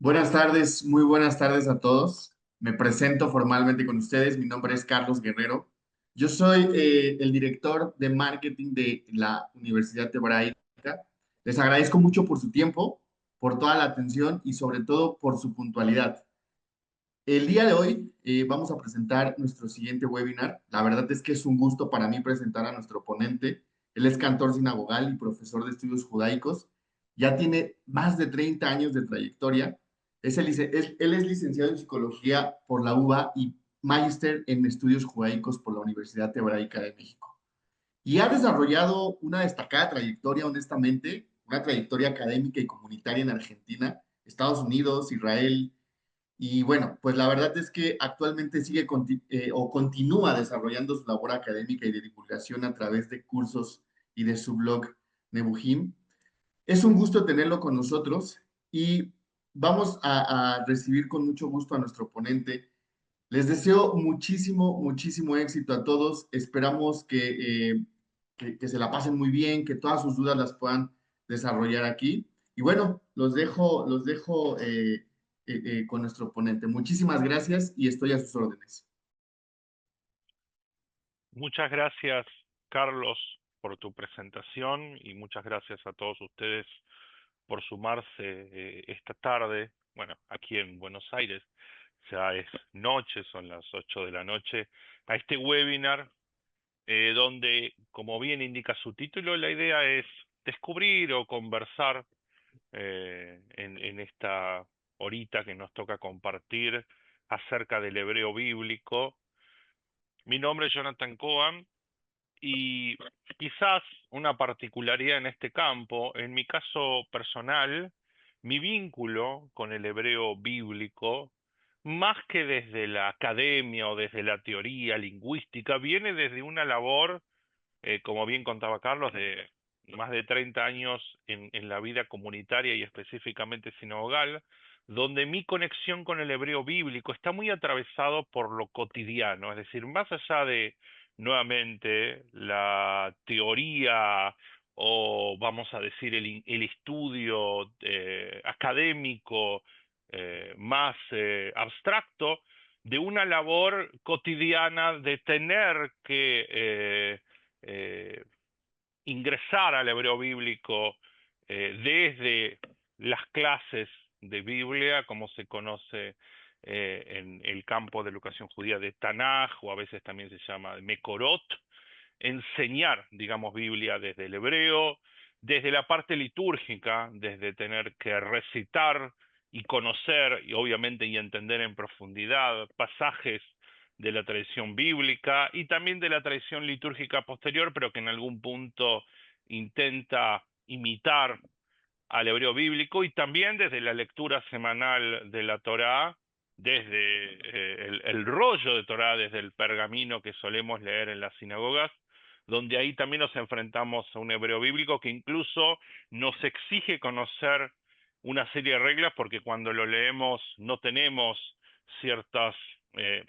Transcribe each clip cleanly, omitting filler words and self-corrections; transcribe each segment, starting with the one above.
Buenas tardes, muy buenas tardes a todos. Me presento formalmente con ustedes. Mi nombre es Carlos Guerrero. Yo soy el director de marketing de la Universidad Hebraica. Les agradezco mucho por su tiempo, por toda la atención y sobre todo por su puntualidad. El día de hoy vamos a presentar nuestro siguiente webinar. La verdad es que es un gusto para mí presentar a nuestro ponente. Él es cantor sinagogal y profesor de estudios judaicos. Ya tiene más de 30 años de trayectoria. Él es licenciado en psicología por la UBA y magíster en estudios judaicos por la Universidad Hebraica de México. Y ha desarrollado una destacada trayectoria, honestamente, una trayectoria académica y comunitaria en Argentina, Estados Unidos, Israel, y bueno, pues la verdad es que actualmente o continúa desarrollando su labor académica y de divulgación a través de cursos y de su blog Nebuhim. Es un gusto tenerlo con nosotros y vamos a recibir con mucho gusto a nuestro ponente. Les deseo muchísimo, muchísimo éxito a todos. Esperamos que se la pasen muy bien, que todas sus dudas las puedan desarrollar aquí. Y bueno, los dejo con nuestro ponente. Muchísimas gracias y estoy a sus órdenes. Muchas gracias, Carlos, por tu presentación y muchas gracias a todos ustedes por sumarse esta tarde. Bueno, aquí en Buenos Aires ya es noche, son las 8 de la noche, a este webinar donde, como bien indica su título, la idea es descubrir o conversar en esta horita que nos toca compartir acerca del hebreo bíblico. Mi nombre es Jonathan Cohen. Y quizás una particularidad en este campo, en mi caso personal, mi vínculo con el hebreo bíblico, más que desde la academia o desde la teoría lingüística, viene desde una labor, como bien contaba Carlos, de más de 30 años en la vida comunitaria y específicamente sinagogal, donde mi conexión con el hebreo bíblico está muy atravesado por lo cotidiano, es decir, más allá de nuevamente la teoría o vamos a decir el estudio académico más abstracto de una labor cotidiana de tener que eh, ingresar al hebreo bíblico desde las clases de Biblia, como se conoce en el campo de la educación judía de Tanaj, o a veces también se llama Mekorot, enseñar, digamos, Biblia desde el hebreo, desde la parte litúrgica, desde tener que recitar y conocer, y obviamente y entender en profundidad pasajes de la tradición bíblica y también de la tradición litúrgica posterior, pero que en algún punto intenta imitar al hebreo bíblico, y también desde la lectura semanal de la Torá, desde el rollo de Torá, desde el pergamino que solemos leer en las sinagogas, donde ahí también nos enfrentamos a un hebreo bíblico que incluso nos exige conocer una serie de reglas, porque cuando lo leemos no tenemos ciertas eh,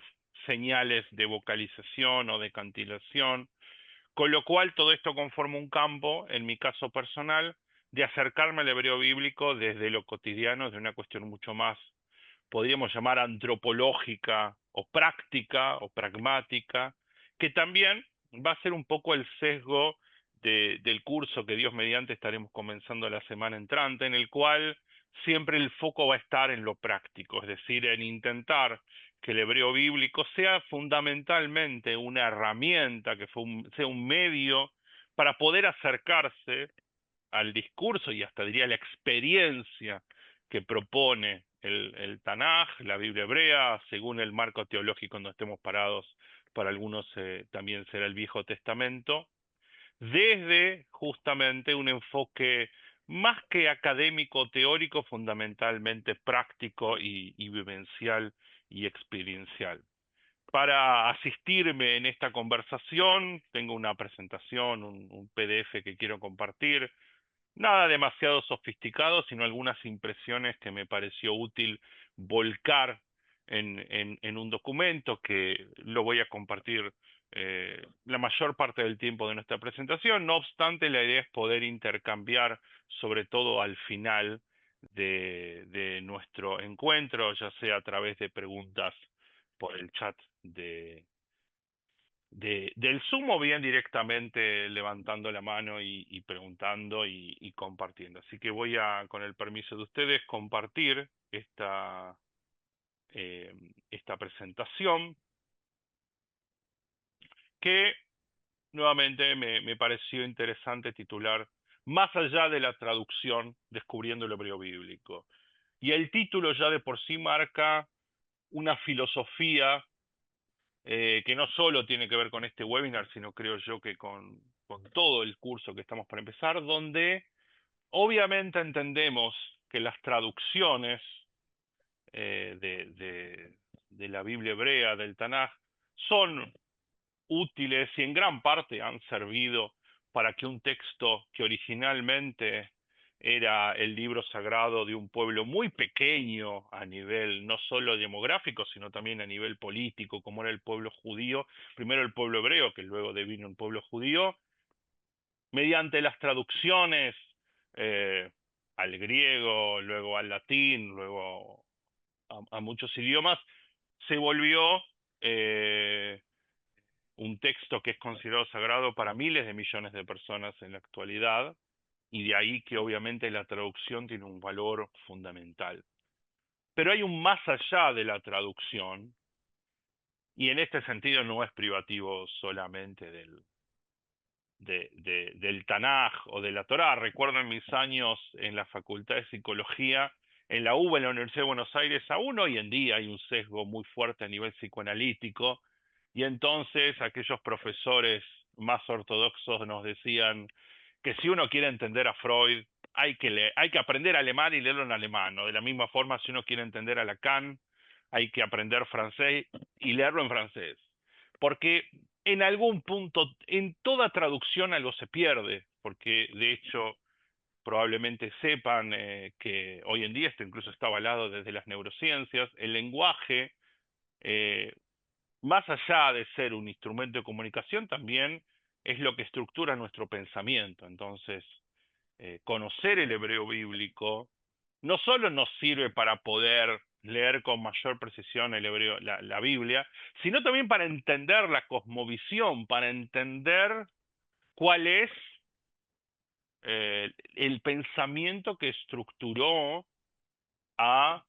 señales de vocalización o de cantilación, con lo cual todo esto conforma un campo, en mi caso personal, de acercarme al hebreo bíblico desde lo cotidiano, de una cuestión mucho más, podríamos llamar antropológica o práctica o pragmática, que también va a ser un poco el sesgo del curso que Dios mediante estaremos comenzando la semana entrante, en el cual siempre el foco va a estar en lo práctico, es decir, en intentar que el hebreo bíblico sea fundamentalmente una herramienta, que sea un medio para poder acercarse al discurso y hasta diría la experiencia que propone el Tanaj, la Biblia hebrea, según el marco teológico donde estemos parados. Para algunos también será el Viejo Testamento, desde justamente un enfoque más que académico teórico, fundamentalmente práctico y vivencial y experiencial. Para asistirme en esta conversación, tengo una presentación, un PDF que quiero compartir. Nada demasiado sofisticado, sino algunas impresiones que me pareció útil volcar en un documento que lo voy a compartir la mayor parte del tiempo de nuestra presentación. No obstante, la idea es poder intercambiar, sobre todo al final, de nuestro encuentro, ya sea a través de preguntas por el chat del Zoom o bien directamente levantando la mano y preguntando y compartiendo. Así que voy a, con el permiso de ustedes, compartir eh, esta presentación que nuevamente me pareció interesante titular Más allá de la traducción, descubriendo el hebreo bíblico. Y el título ya de por sí marca una filosofía que no solo tiene que ver con este webinar, sino creo yo que con todo el curso que estamos para empezar, donde obviamente entendemos que las traducciones eh, de, de, de la Biblia hebrea, del Tanaj, son útiles y en gran parte han servido para que un texto que originalmente era el libro sagrado de un pueblo muy pequeño a nivel no solo demográfico, sino también a nivel político, como era el pueblo judío, primero el pueblo hebreo, que luego devino un pueblo judío, mediante las traducciones eh, al griego, luego al latín, luego a muchos idiomas, se volvió un texto que es considerado sagrado para miles de millones de personas en la actualidad, y de ahí que obviamente la traducción tiene un valor fundamental. Pero hay un más allá de la traducción, y en este sentido no es privativo solamente del Tanaj o de la Torá. Recuerdo en mis años en la Facultad de Psicología, en la UBA, en la Universidad de Buenos Aires, aún hoy en día hay un sesgo muy fuerte a nivel psicoanalítico, y entonces aquellos profesores más ortodoxos nos decían que si uno quiere entender a Freud, hay que aprender alemán y leerlo en alemán, ¿no? De la misma forma, si uno quiere entender a Lacan, hay que aprender francés y leerlo en francés. Porque en algún punto, en toda traducción algo se pierde, porque de hecho probablemente sepan que hoy en día esto incluso está avalado desde las neurociencias, el lenguaje, eh, más allá de ser un instrumento de comunicación, también es lo que estructura nuestro pensamiento. Entonces, conocer el hebreo bíblico no solo nos sirve para poder leer con mayor precisión el hebreo, la Biblia, sino también para entender la cosmovisión, para entender cuál es el pensamiento que estructuró a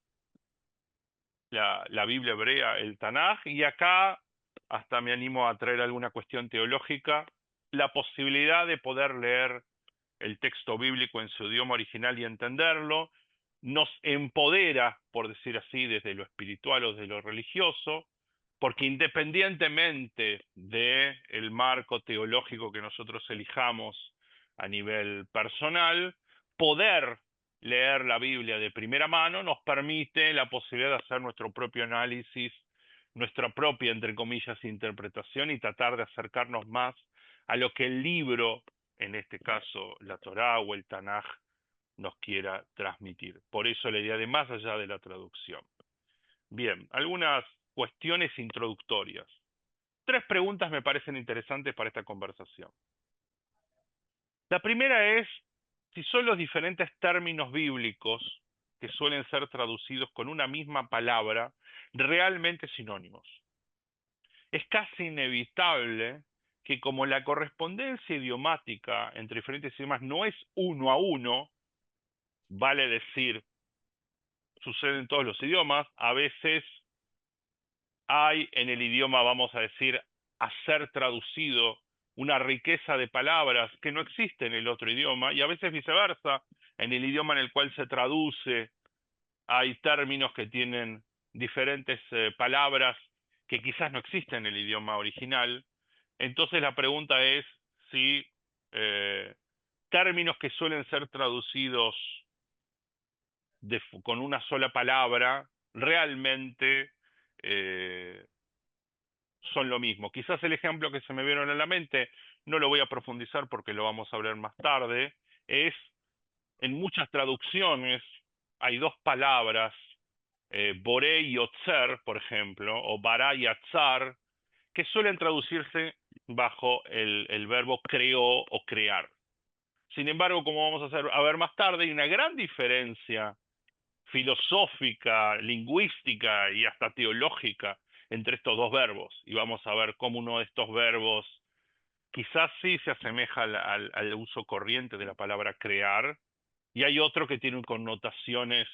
la Biblia hebrea, el Tanaj, y acá hasta me animo a traer alguna cuestión teológica, la posibilidad de poder leer el texto bíblico en su idioma original y entenderlo, nos empodera, por decir así, desde lo espiritual o de lo religioso, porque independientemente del marco teológico que nosotros elijamos a nivel personal, poder leer la Biblia de primera mano nos permite la posibilidad de hacer nuestro propio análisis, nuestra propia, entre comillas, interpretación y tratar de acercarnos más a lo que el libro, en este caso la Torá o el Tanaj, nos quiera transmitir. Por eso la idea de más allá de la traducción. Bien, algunas cuestiones introductorias. Tres preguntas me parecen interesantes para esta conversación. La primera es si son los diferentes términos bíblicos que suelen ser traducidos con una misma palabra realmente sinónimos. Es casi inevitable que como la correspondencia idiomática entre diferentes idiomas no es uno a uno, vale decir, sucede en todos los idiomas, a veces hay en el idioma, vamos a decir, a ser traducido una riqueza de palabras que no existe en el otro idioma, y a veces viceversa, en el idioma en el cual se traduce hay términos que tienen diferentes palabras que quizás no existen en el idioma original. Entonces la pregunta es si eh, términos que suelen ser traducidos con una sola palabra realmente eh, son lo mismo. Quizás el ejemplo que se me vieron a la mente, no lo voy a profundizar porque lo vamos a hablar más tarde, es en muchas traducciones hay dos palabras, boré y otzer, por ejemplo, o bará y atzar, que suelen traducirse bajo el verbo creó o crear. Sin embargo, como vamos a ver más tarde, hay una gran diferencia filosófica, lingüística y hasta teológica entre estos dos verbos. Y vamos a ver cómo uno de estos verbos quizás sí se asemeja al uso corriente de la palabra crear, y hay otro que tiene connotaciones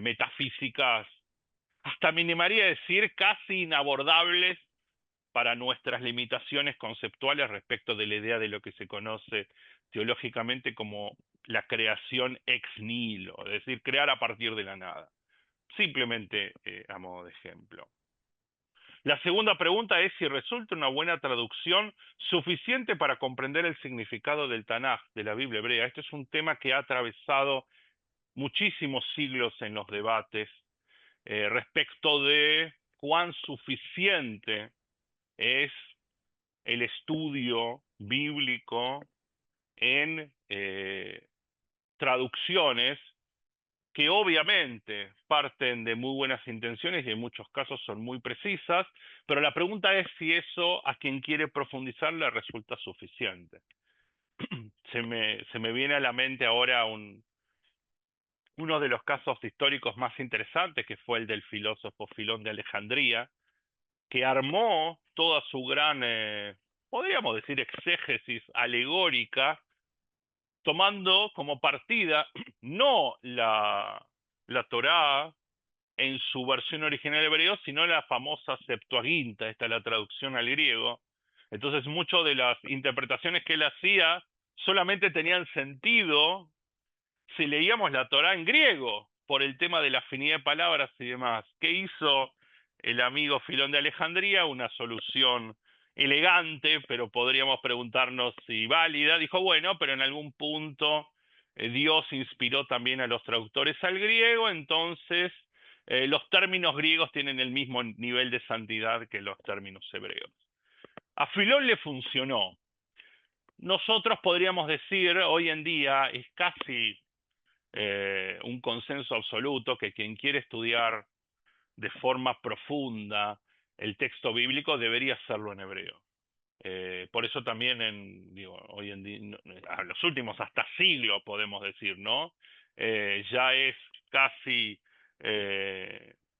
metafísicas, hasta me animaría a decir casi inabordables para nuestras limitaciones conceptuales respecto de la idea de lo que se conoce teológicamente como la creación ex nihilo, es decir, crear a partir de la nada. Simplemente a modo de ejemplo. La segunda pregunta es si resulta una buena traducción suficiente para comprender el significado del Tanaj, de la Biblia hebrea. Este es un tema que ha atravesado muchísimos siglos en los debates respecto de cuán suficiente es el estudio bíblico en traducciones que obviamente parten de muy buenas intenciones y en muchos casos son muy precisas, pero la pregunta es si eso a quien quiere profundizar le resulta suficiente. Se me viene a la mente ahora uno de los casos históricos más interesantes, que fue el del filósofo Filón de Alejandría, que armó toda su gran, podríamos decir, exégesis alegórica, tomando como partida no la Torá en su versión original hebreo, sino la famosa Septuaginta, esta es la traducción al griego. Entonces, muchas de las interpretaciones que él hacía solamente tenían sentido si leíamos la Torá en griego, por el tema de la afinidad de palabras y demás. ¿Qué hizo el amigo Filón de Alejandría? Una solución elegante, pero podríamos preguntarnos si válida. Dijo, bueno, pero en algún punto Dios inspiró también a los traductores al griego, entonces los términos griegos tienen el mismo nivel de santidad que los términos hebreos. A Filón le funcionó. Nosotros podríamos decir, hoy en día es casi un consenso absoluto que quien quiere estudiar de forma profunda el texto bíblico debería hacerlo en hebreo. Por eso también hoy en día, a los últimos hasta siglos podemos decir, ¿no? Ya es casi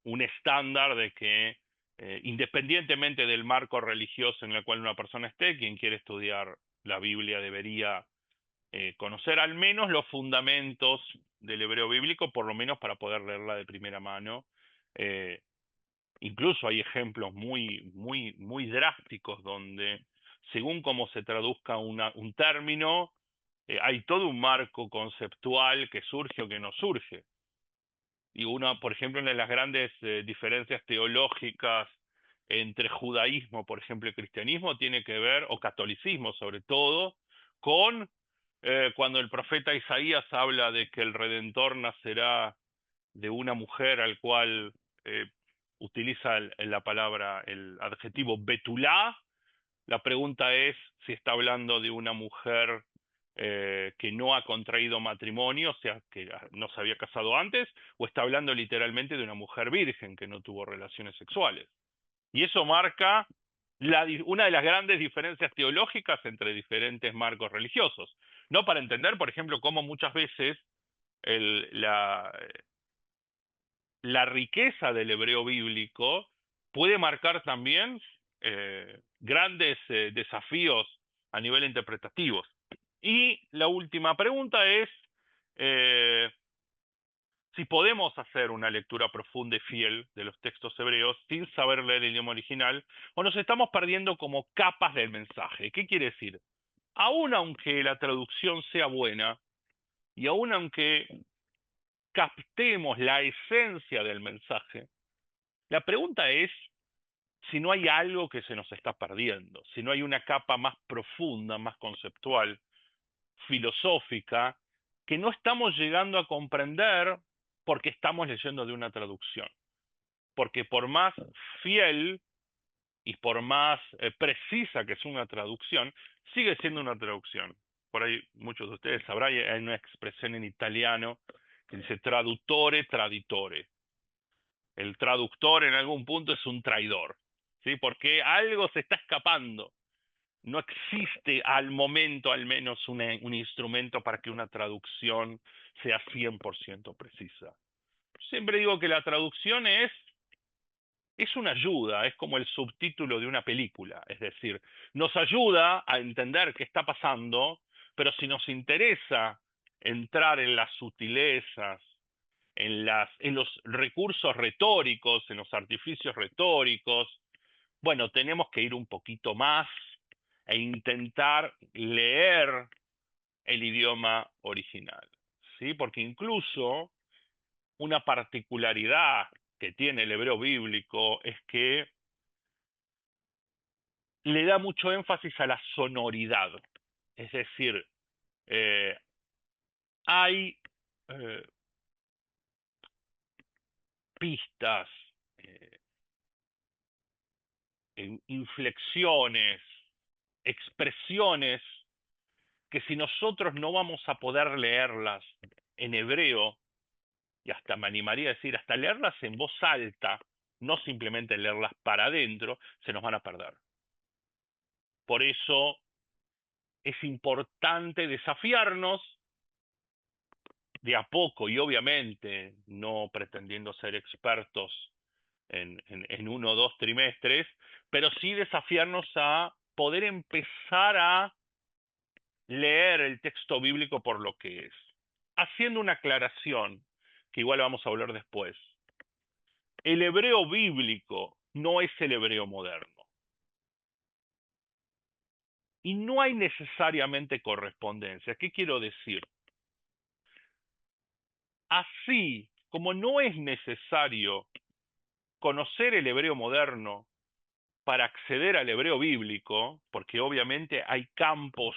un estándar de que independientemente del marco religioso en el cual una persona esté, quien quiere estudiar la Biblia debería conocer al menos los fundamentos del hebreo bíblico, por lo menos para poder leerla de primera mano. Eh, Incluso hay ejemplos muy drásticos donde, según cómo se traduzca un término, hay todo un marco conceptual que surge o que no surge. Y una, por ejemplo, una de las grandes diferencias teológicas entre judaísmo, por ejemplo, y cristianismo tiene que ver, o catolicismo sobre todo, con cuando el profeta Isaías habla de que el Redentor nacerá de una mujer al cual eh, utiliza la palabra, el adjetivo betulá. La pregunta es si está hablando de una mujer que no ha contraído matrimonio, o sea, que no se había casado antes, o está hablando literalmente de una mujer virgen que no tuvo relaciones sexuales. Y eso marca una de las grandes diferencias teológicas entre diferentes marcos religiosos. No para entender, por ejemplo, cómo muchas veces el, la, la riqueza del hebreo bíblico puede marcar también grandes desafíos a nivel interpretativo. Y la última pregunta es eh, si podemos hacer una lectura profunda y fiel de los textos hebreos sin saber leer el idioma original, o nos estamos perdiendo como capas del mensaje. ¿Qué quiere decir? Aun aunque la traducción sea buena, y aun aunque captemos la esencia del mensaje, la pregunta es si no hay algo que se nos está perdiendo, si no hay una capa más profunda, más conceptual, filosófica, que no estamos llegando a comprender porque estamos leyendo de una traducción. Porque por más fiel y por más precisa que es una traducción, sigue siendo una traducción. Por ahí muchos de ustedes sabrán, hay una expresión en italiano que dice traduttore traditore. El traductor en algún punto es un traidor, ¿sí? Porque algo se está escapando. no existe al momento al menos un instrumento para que una traducción sea 100% precisa. Siempre digo que la traducción es una ayuda, es como el subtítulo de una película, es decir, nos ayuda a entender qué está pasando, pero si nos interesa entrar en las sutilezas, en los recursos retóricos, en los artificios retóricos, bueno, tenemos que ir un poquito más e intentar leer el idioma original, ¿sí? Porque incluso una particularidad que tiene el hebreo bíblico es que le da mucho énfasis a la sonoridad. Es decir, eh, hay eh, pistas, eh, inflexiones, expresiones que si nosotros no vamos a poder leerlas en hebreo, y hasta me animaría a decir, hasta leerlas en voz alta, no simplemente leerlas para adentro, se nos van a perder. Por eso es importante desafiarnos de a poco y obviamente no pretendiendo ser expertos en uno o dos trimestres, pero sí desafiarnos a poder empezar a leer el texto bíblico por lo que es. Haciendo una aclaración, que igual vamos a hablar después. El hebreo bíblico no es el hebreo moderno. Y no hay necesariamente correspondencia. ¿Qué quiero decir? Así como no es necesario conocer el hebreo moderno para acceder al hebreo bíblico, porque obviamente hay campos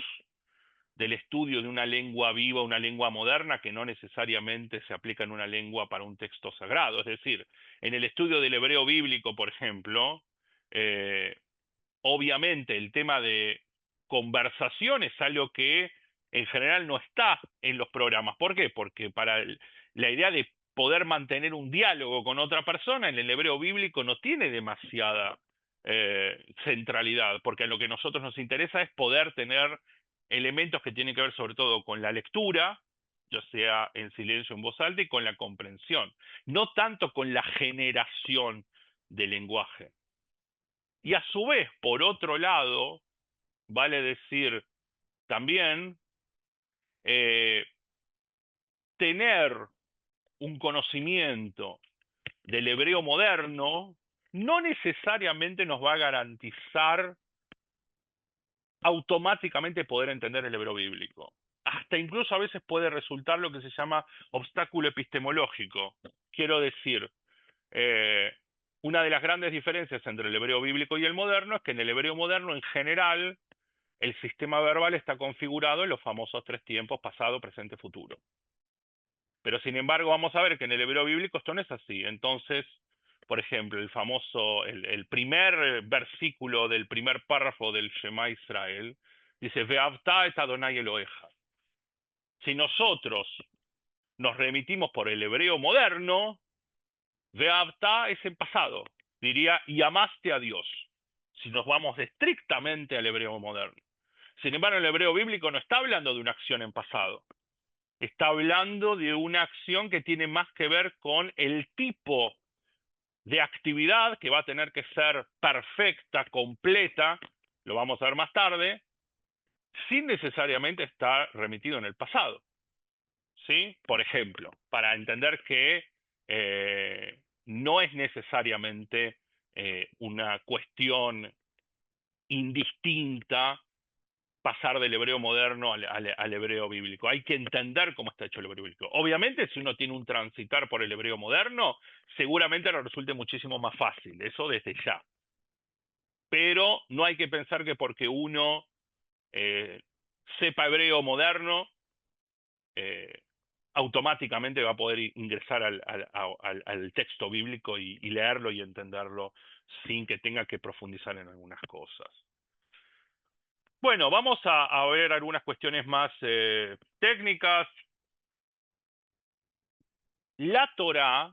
del estudio de una lengua viva, una lengua moderna, que no necesariamente se aplica en una lengua para un texto sagrado. Es decir, en el estudio del hebreo bíblico, por ejemplo, eh, obviamente el tema de conversación es algo que en general no está en los programas. ¿Por qué? Porque la idea de poder mantener un diálogo con otra persona en el hebreo bíblico no tiene demasiada centralidad, porque a lo que a nosotros nos interesa es poder tener elementos que tienen que ver sobre todo con la lectura, ya sea en silencio o en voz alta, y con la comprensión, no tanto con la generación del lenguaje. Y a su vez, por otro lado, vale decir también eh, tener un conocimiento del hebreo moderno no necesariamente nos va a garantizar automáticamente poder entender el hebreo bíblico. Hasta incluso a veces puede resultar lo que se llama obstáculo epistemológico. Quiero decir, eh, una de las grandes diferencias entre el hebreo bíblico y el moderno es que en el hebreo moderno en general el sistema verbal está configurado en los famosos tres tiempos, pasado, presente, futuro. Pero sin embargo vamos a ver que en el hebreo bíblico esto no es así. Entonces, por ejemplo, el primer versículo del primer párrafo del Shema Israel dice, Ve'avta et Adonai Eloheja. Si nosotros nos remitimos por el hebreo moderno, Ve'avta es en pasado. Diría, y amaste a Dios. Si nos vamos estrictamente al hebreo moderno. Sin embargo, el hebreo bíblico no está hablando de una acción en pasado. Está hablando de una acción que tiene más que ver con el tipo de actividad que va a tener que ser perfecta, completa, lo vamos a ver más tarde, sin necesariamente estar remitido en el pasado. ¿Sí? Por ejemplo, para entender que no es necesariamente una cuestión indistinta pasar del hebreo moderno al hebreo bíblico. Hay que entender cómo está hecho el hebreo bíblico. Obviamente, si uno tiene un transitar por el hebreo moderno, seguramente le resulte muchísimo más fácil, eso desde ya. Pero no hay que pensar que porque uno eh, sepa hebreo moderno, eh, automáticamente va a poder ingresar al texto bíblico y leerlo y entenderlo sin que tenga que profundizar en algunas cosas. Bueno, vamos a ver algunas cuestiones más técnicas. La Torá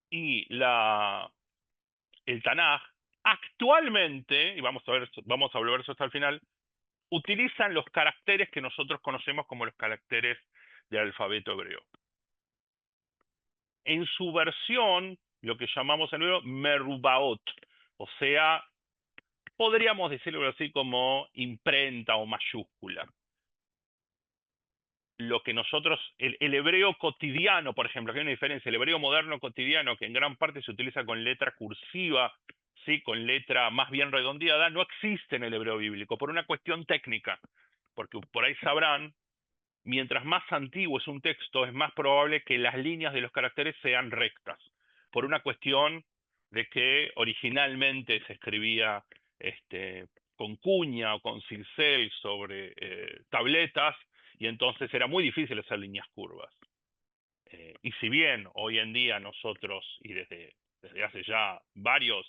y el Tanaj Actualmente, y vamos a volver eso hasta el final, utilizan los caracteres que nosotros conocemos como los caracteres del alfabeto hebreo. En su versión, lo que llamamos en hebreo merubaot, o sea, podríamos decirlo así como imprenta o mayúscula. Lo que nosotros, el hebreo cotidiano, por ejemplo, aquí hay una diferencia, el hebreo moderno cotidiano, que en gran parte se utiliza con letra cursiva, ¿sí? Con letra más bien redondeada, no existe en el hebreo bíblico, por una cuestión técnica, porque por ahí sabrán, mientras más antiguo es un texto, es más probable que las líneas de los caracteres sean rectas, por una cuestión de que originalmente se escribía con cuña o con cincel sobre tabletas, y entonces era muy difícil hacer líneas curvas. Y si bien hoy en día nosotros, y desde hace ya varios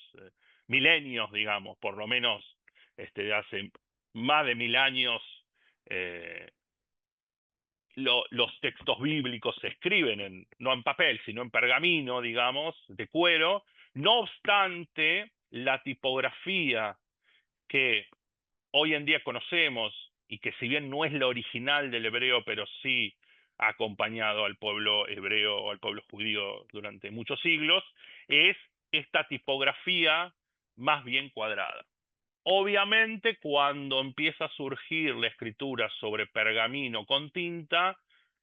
milenios, digamos, por lo menos de hace más de 1000 años, eh, los textos bíblicos se escriben no en papel, sino en pergamino, digamos, de cuero. No obstante, la tipografía que hoy en día conocemos, y que si bien no es la original del hebreo, pero sí ha acompañado al pueblo hebreo o al pueblo judío durante muchos siglos, es esta tipografía más bien cuadrada. Obviamente, cuando empieza a surgir la escritura sobre pergamino con tinta,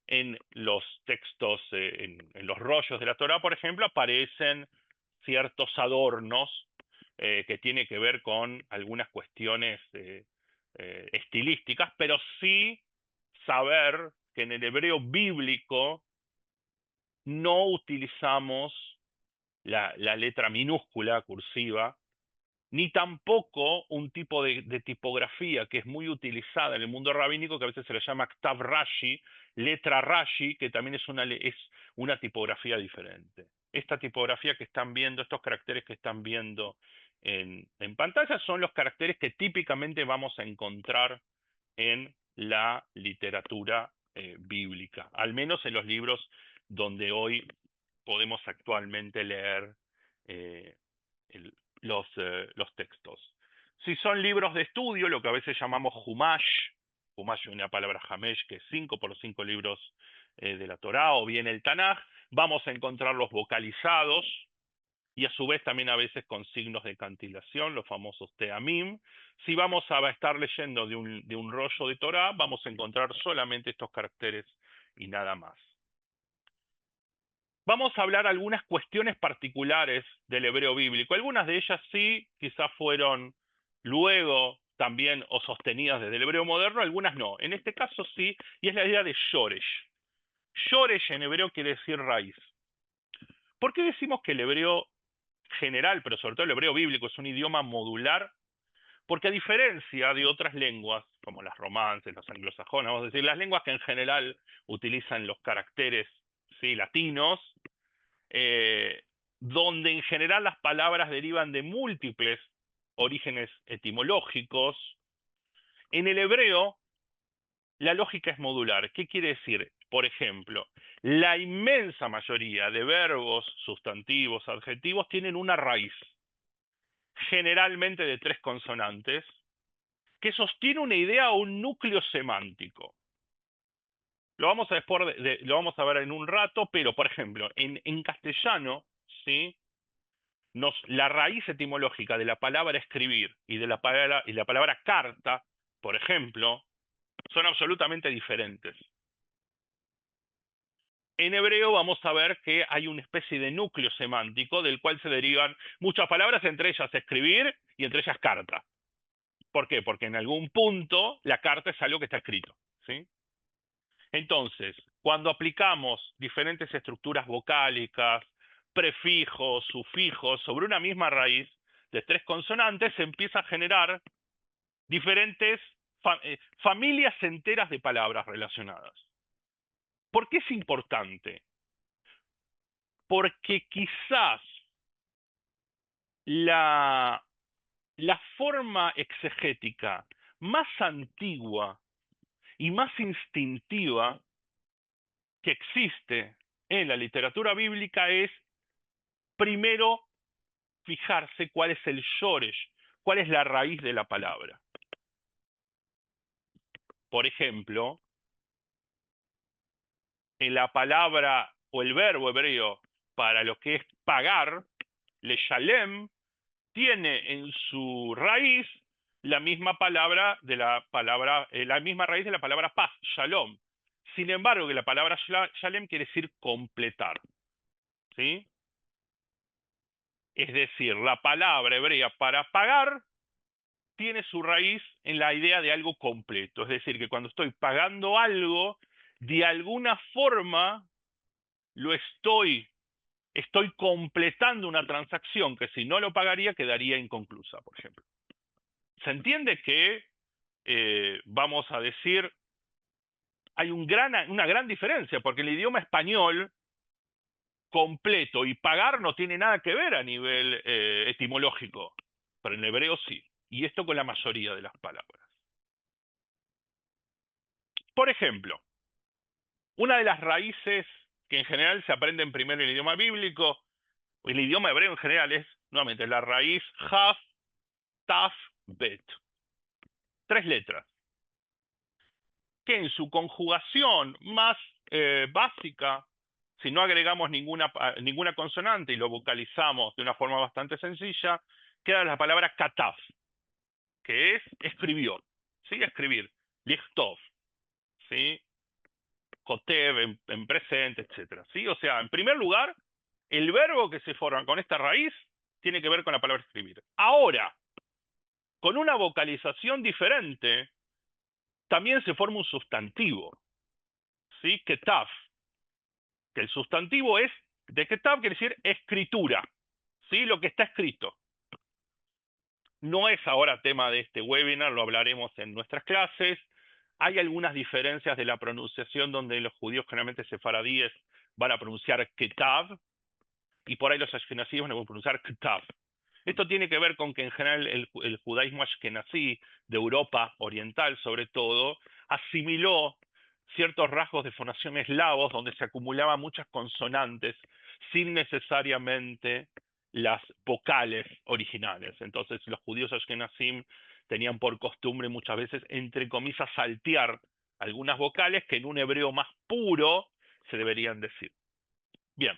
en los textos, en los rollos de la Torá, por ejemplo, aparecen ciertos adornos que tienen que ver con algunas cuestiones estilísticas, pero sí saber que en el hebreo bíblico no utilizamos la letra minúscula cursiva, ni tampoco un tipo de tipografía que es muy utilizada en el mundo rabínico, que a veces se le llama Ktav Rashi, letra Rashi, que también es una tipografía diferente. Esta tipografía que están viendo, estos caracteres que están viendo en pantalla, son los caracteres que típicamente vamos a encontrar en la literatura bíblica, al menos en los libros donde hoy podemos actualmente leer eh, el, los textos. Si son libros de estudio, lo que a veces llamamos Humash, Humash es una palabra Hamesh, que es 5 por los 5 libros de la Torá, o bien el Tanaj, vamos a encontrarlos vocalizados, y a su vez también a veces con signos de cantilación, los famosos teamim. Si vamos a estar leyendo de un rollo de Torá, vamos a encontrar solamente estos caracteres y nada más. Vamos a hablar algunas cuestiones particulares del hebreo bíblico. Algunas de ellas sí, quizás fueron luego también o sostenidas desde el hebreo moderno, algunas no. En este caso sí, y es la idea de shoresh. Shoresh en hebreo quiere decir raíz. ¿Por qué decimos que el hebreo general, pero sobre todo el hebreo bíblico, es un idioma modular? Porque a diferencia de otras lenguas, como las romances, los anglosajones, vamos a decir, las lenguas que en general utilizan los caracteres ¿sí? latinos, eh, donde en general las palabras derivan de múltiples orígenes etimológicos, en el hebreo la lógica es modular. ¿Qué quiere decir? Por ejemplo, la inmensa mayoría de verbos, sustantivos, adjetivos tienen una raíz, generalmente de 3 consonantes, que sostiene una idea o un núcleo semántico. Lo vamos a, lo vamos a ver en un rato, pero por ejemplo, en castellano, ¿sí? La raíz etimológica de la palabra escribir y de la palabra carta, por ejemplo, son absolutamente diferentes. En hebreo vamos a ver que hay una especie de núcleo semántico del cual se derivan muchas palabras, entre ellas escribir y entre ellas carta. ¿Por qué? Porque en algún punto la carta es algo que está escrito, ¿sí? Entonces, cuando aplicamos diferentes estructuras vocálicas, prefijos, sufijos, sobre una misma raíz de 3 consonantes, se empieza a generar diferentes familias enteras de palabras relacionadas. ¿Por qué es importante? Porque quizás la, la forma exegética más antigua y más instintiva que existe en la literatura bíblica es primero fijarse cuál es el shoresh, cuál es la raíz de la palabra. Por ejemplo, en la palabra o el verbo hebreo para lo que es pagar, leshalem, tiene en su raíz la misma palabra de la palabra, la misma raíz de la palabra paz, shalom. Sin embargo, que la palabra shalem quiere decir completar, ¿sí? Es decir, la palabra hebrea para pagar tiene su raíz en la idea de algo completo. Es decir, que cuando estoy pagando algo, de alguna forma lo estoy completando una transacción que si no lo pagaría quedaría inconclusa, por ejemplo. ¿Se entiende que, vamos a decir, hay una gran diferencia? Porque el idioma español completo y pagar no tiene nada que ver a nivel etimológico, pero en hebreo sí. Y esto con la mayoría de las palabras. Por ejemplo, una de las raíces que en general se aprenden primero en el idioma bíblico, el idioma hebreo en general es, nuevamente, la raíz Haf, Taf, Bet. 3 letras, que en su conjugación más básica, si no agregamos ninguna consonante y lo vocalizamos de una forma bastante sencilla, queda la palabra kataf, que es escribió, ¿sí? Escribir, lichtov, ¿sí? Kotev en presente, etcétera, ¿sí? O sea, en primer lugar, el verbo que se forma con esta raíz tiene que ver con la palabra escribir. Ahora, con una vocalización diferente, también se forma un sustantivo, ¿sí? Ketaf, que el sustantivo es de Ketav, quiere decir escritura, ¿sí? Lo que está escrito. No es ahora tema de este webinar, lo hablaremos en nuestras clases. Hay algunas diferencias de la pronunciación donde los judíos, generalmente sefaradíes, van a pronunciar Ketav y por ahí los ashkenazíes van a pronunciar Ketav. Esto tiene que ver con que en general el judaísmo ashkenazí de Europa oriental, sobre todo, asimiló ciertos rasgos de fonación eslavos donde se acumulaban muchas consonantes sin necesariamente las vocales originales. Entonces los judíos ashkenazim tenían por costumbre muchas veces, entre comillas, saltear algunas vocales que en un hebreo más puro se deberían decir. Bien.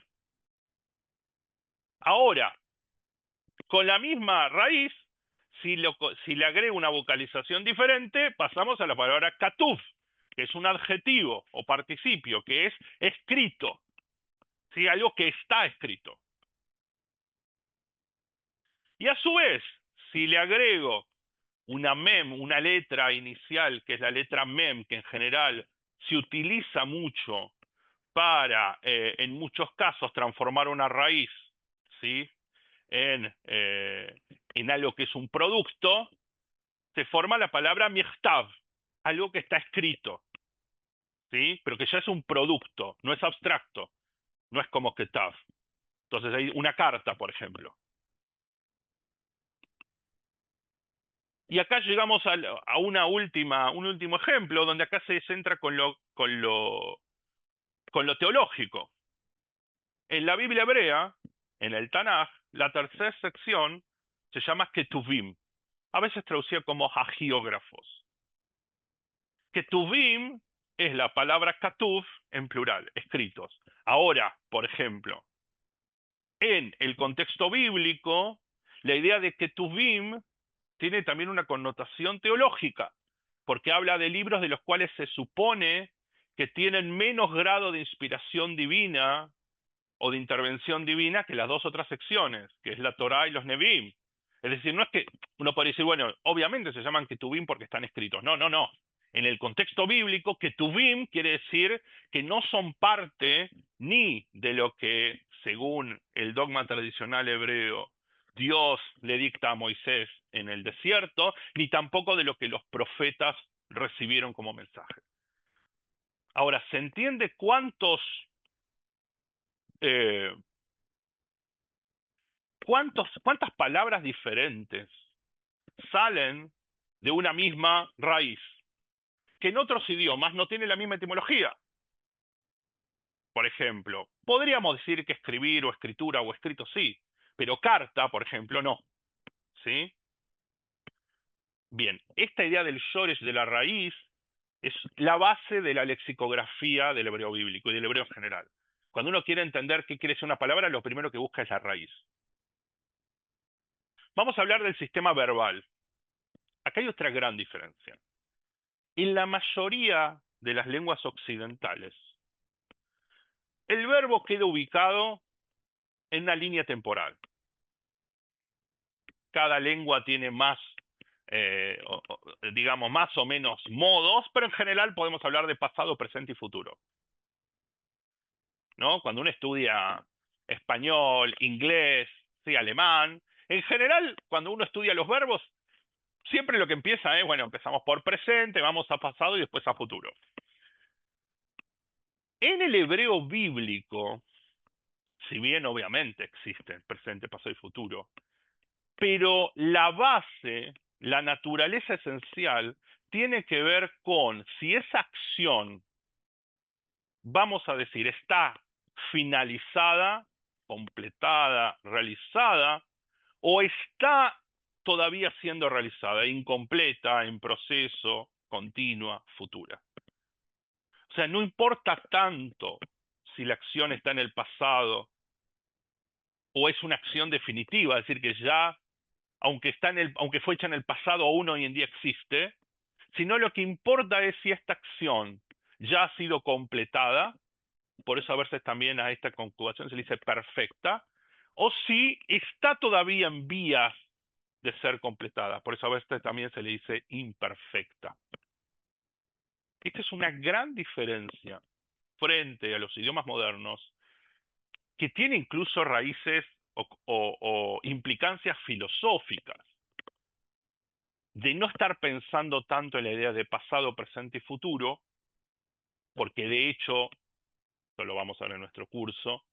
Ahora, con la misma raíz, si le agrego una vocalización diferente, pasamos a la palabra katuf, que es un adjetivo o participio, que es escrito, ¿sí? Algo que está escrito. Y a su vez, si le agrego una mem, una letra inicial, que es la letra mem, que en general se utiliza mucho para, en muchos casos, transformar una raíz, ¿sí? en algo que es un producto, se forma la palabra michtav, algo que está escrito, ¿sí? Pero que ya es un producto, no es abstracto, no es como ketav. Entonces hay una carta, por ejemplo. Y acá llegamos a un último ejemplo, donde acá se centra con lo teológico. En la Biblia hebrea, en el Tanaj, la tercera sección se llama Ketuvim, a veces traducida como hagiógrafos. Ketuvim es la palabra katuv en plural, escritos. Ahora, por ejemplo, en el contexto bíblico, la idea de Ketuvim tiene también una connotación teológica, porque habla de libros de los cuales se supone que tienen menos grado de inspiración divina o de intervención divina que las dos otras secciones, que es la Torá y los Nevi'im. Es decir, no es que uno podría decir, bueno, obviamente se llaman Ketuvim porque están escritos. No, no, no. En el contexto bíblico, Ketuvim quiere decir que no son parte ni de lo que, según el dogma tradicional hebreo, Dios le dicta a Moisés en el desierto, ni tampoco de lo que los profetas recibieron como mensaje. Ahora, ¿se entiende eh, cuántas palabras diferentes salen de una misma raíz, que en otros idiomas no tiene la misma etimología? Por ejemplo, podríamos decir que escribir o escritura o escrito sí, pero carta, por ejemplo, no. ¿Sí? Bien, esta idea del shoresh, de la raíz, es la base de la lexicografía del hebreo bíblico y del hebreo en general. Cuando uno quiere entender qué quiere decir una palabra, lo primero que busca es la raíz. Vamos a hablar del sistema verbal. Acá hay otra gran diferencia. En la mayoría de las lenguas occidentales, el verbo queda ubicado en una línea temporal. Cada lengua tiene más, digamos, más o menos modos, pero en general podemos hablar de pasado, presente y futuro. ¿No? Cuando uno estudia español, inglés, sí, alemán, en general, cuando uno estudia los verbos, siempre lo que empieza es, bueno, empezamos por presente, vamos a pasado y después a futuro. En el hebreo bíblico, si bien obviamente existen presente, pasado y futuro, pero la base, la naturaleza esencial, tiene que ver con si esa acción, vamos a decir, está finalizada, completada, realizada, o está todavía siendo realizada, incompleta, en proceso, continua, futura. O sea, no importa tanto si la acción está en el pasado o es una acción definitiva, es decir, que ya, aunque fue hecha en el pasado, aún hoy en día existe, sino lo que importa es si esta acción ya ha sido completada, por eso a veces también a esta conjugación se le dice perfecta, o si está todavía en vías de ser completada, por eso a veces también se le dice imperfecta. Esta es una gran diferencia frente a los idiomas modernos, que tiene incluso raíces o implicancias filosóficas, de no estar pensando tanto en la idea de pasado, presente y futuro, porque de hecho, esto lo vamos a ver en nuestro curso,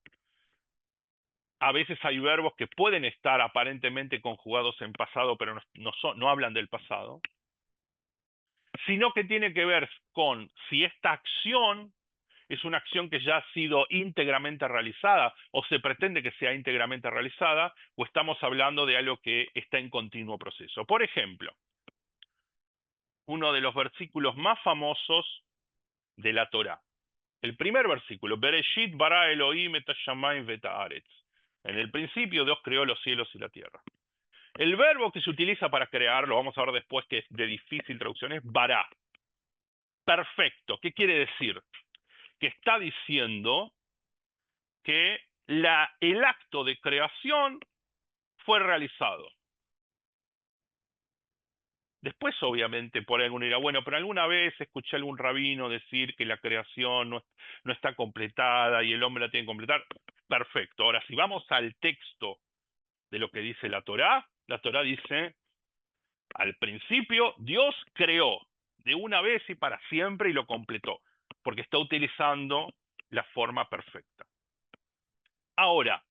a veces hay verbos que pueden estar aparentemente conjugados en pasado, pero no hablan del pasado, sino que tiene que ver con si esta acción es una acción que ya ha sido íntegramente realizada o se pretende que sea íntegramente realizada, o estamos hablando de algo que está en continuo proceso. Por ejemplo, uno de los versículos más famosos de la Torá. El primer versículo, Bereshit bara Elohim et hashamayim vet haaretz. En el principio Dios creó los cielos y la tierra. El verbo que se utiliza para crear, lo vamos a ver después, que es de difícil traducción, es bara. Perfecto. ¿Qué quiere decir? Que está diciendo que el acto de creación fue realizado. Después, obviamente, por ahí alguno dirá, bueno, pero alguna vez escuché a algún rabino decir que la creación no está completada y el hombre la tiene que completar. Perfecto. Ahora, si vamos al texto de lo que dice la Torá dice, al principio Dios creó de una vez y para siempre y lo completó, porque está utilizando la forma perfecta. Ahora,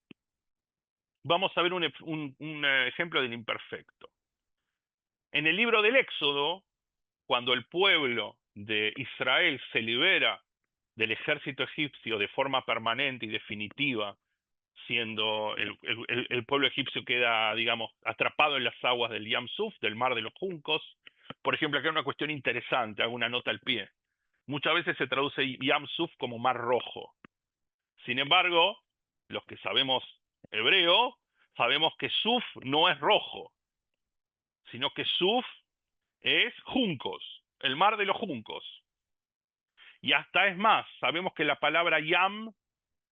vamos a ver un ejemplo del imperfecto. En el libro del Éxodo, cuando el pueblo de Israel se libera del ejército egipcio de forma permanente y definitiva, siendo el pueblo egipcio queda, digamos, atrapado en las aguas del Yam Suf, del mar de los juncos. Por ejemplo, acá hay una cuestión interesante, hago una nota al pie. Muchas veces se traduce Yam Suf como mar rojo. Sin embargo, los que sabemos hebreo, sabemos que Suf no es rojo, sino que Suf es juncos, el mar de los juncos. Y hasta es más, sabemos que la palabra Yam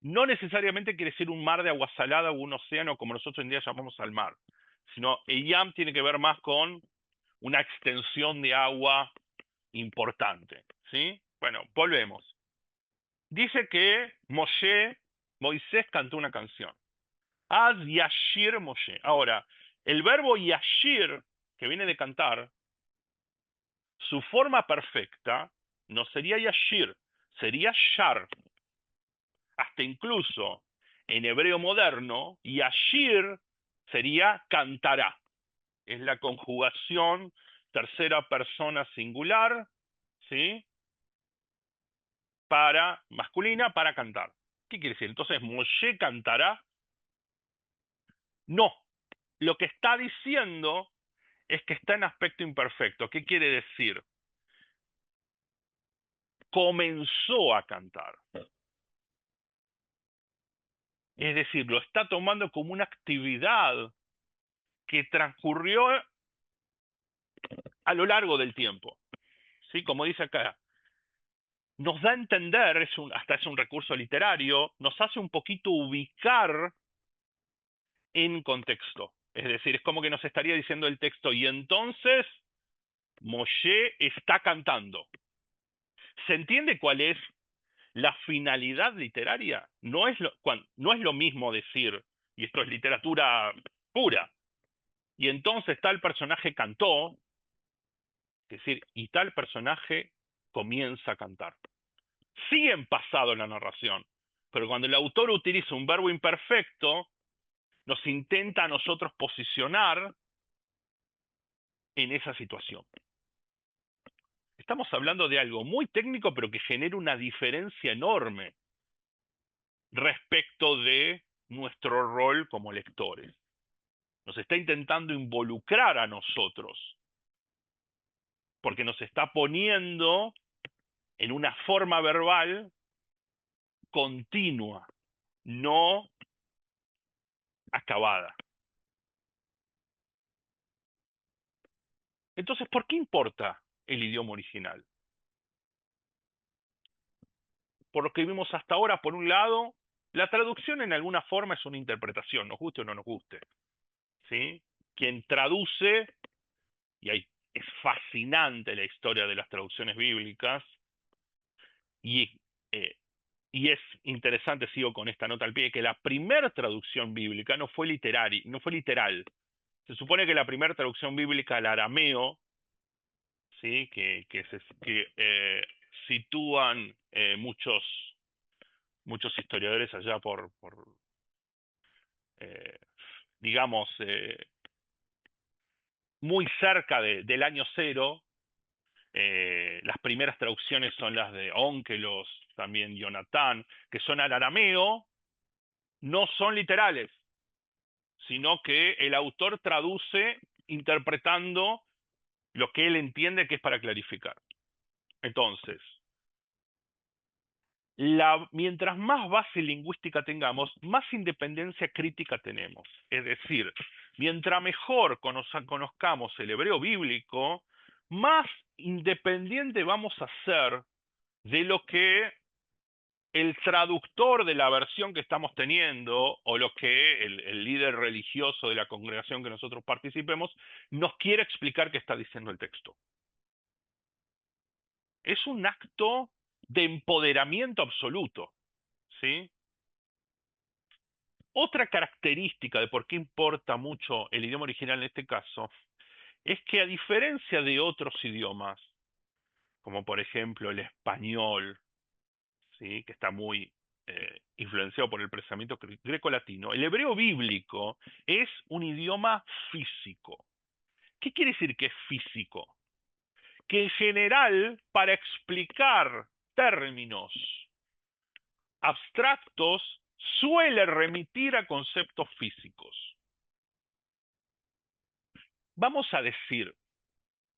no necesariamente quiere decir un mar de agua salada o un océano como nosotros hoy en día llamamos al mar, sino el Yam tiene que ver más con una extensión de agua importante. ¿Sí? Bueno, volvemos. Dice que Moisés cantó una canción. Az Yashir Moshe. Ahora, el verbo Yashir, que viene de cantar, su forma perfecta no sería Yashir, sería Shar. Hasta incluso en hebreo moderno, Yashir sería cantará. Es la conjugación tercera persona singular, ¿sí? Para masculina, para cantar. ¿Qué quiere decir? Entonces, Moshe cantará. No, lo que está diciendo es que está en aspecto imperfecto. ¿Qué quiere decir? Comenzó a cantar. Es decir, lo está tomando como una actividad que transcurrió a lo largo del tiempo. ¿Sí? Como dice acá, nos da a entender, hasta es un recurso literario, nos hace un poquito ubicar en contexto. Es decir, es como que nos estaría diciendo el texto, y entonces Moshe está cantando. ¿Se entiende cuál es la finalidad literaria? No es lo mismo decir, y esto es literatura pura, y entonces tal personaje cantó, es decir, y tal personaje comienza a cantar. Sí en pasado en la narración, pero cuando el autor utiliza un verbo imperfecto, nos intenta a nosotros posicionar en esa situación. Estamos hablando de algo muy técnico, pero que genera una diferencia enorme respecto de nuestro rol como lectores. Nos está intentando involucrar a nosotros, porque nos está poniendo en una forma verbal continua, no acabada. Entonces, ¿por qué importa el idioma original? Por lo que vimos hasta ahora, por un lado, la traducción en alguna forma es una interpretación, nos guste o no nos guste. ¿Sí? Quien traduce, y ahí es fascinante la historia de las traducciones bíblicas, y, eh, y es interesante, sigo con esta nota al pie, que la primera traducción bíblica no fue literal. Se supone que la primera traducción bíblica al arameo, ¿sí? que sitúan muchos historiadores allá eh, digamos, muy cerca del año cero. Las primeras traducciones son las de Onkelos, también Jonatán, que son al arameo, no son literales, sino que el autor traduce interpretando lo que él entiende que es para clarificar. Entonces, mientras más base lingüística tengamos, más independencia crítica tenemos. Es decir, mientras mejor conozcamos el hebreo bíblico, más independiente vamos a ser de lo que el traductor de la versión que estamos teniendo o lo que el líder religioso de la congregación que nosotros participemos nos quiere explicar qué está diciendo el texto. Es un acto de empoderamiento absoluto, ¿sí? Otra característica de por qué importa mucho el idioma original en este caso es que a diferencia de otros idiomas, como por ejemplo el español, ¿sí? Que está muy influenciado por el pensamiento greco-latino, el hebreo bíblico es un idioma físico. ¿Qué quiere decir que es físico? Que en general, para explicar términos abstractos, suele remitir a conceptos físicos. Vamos a decir,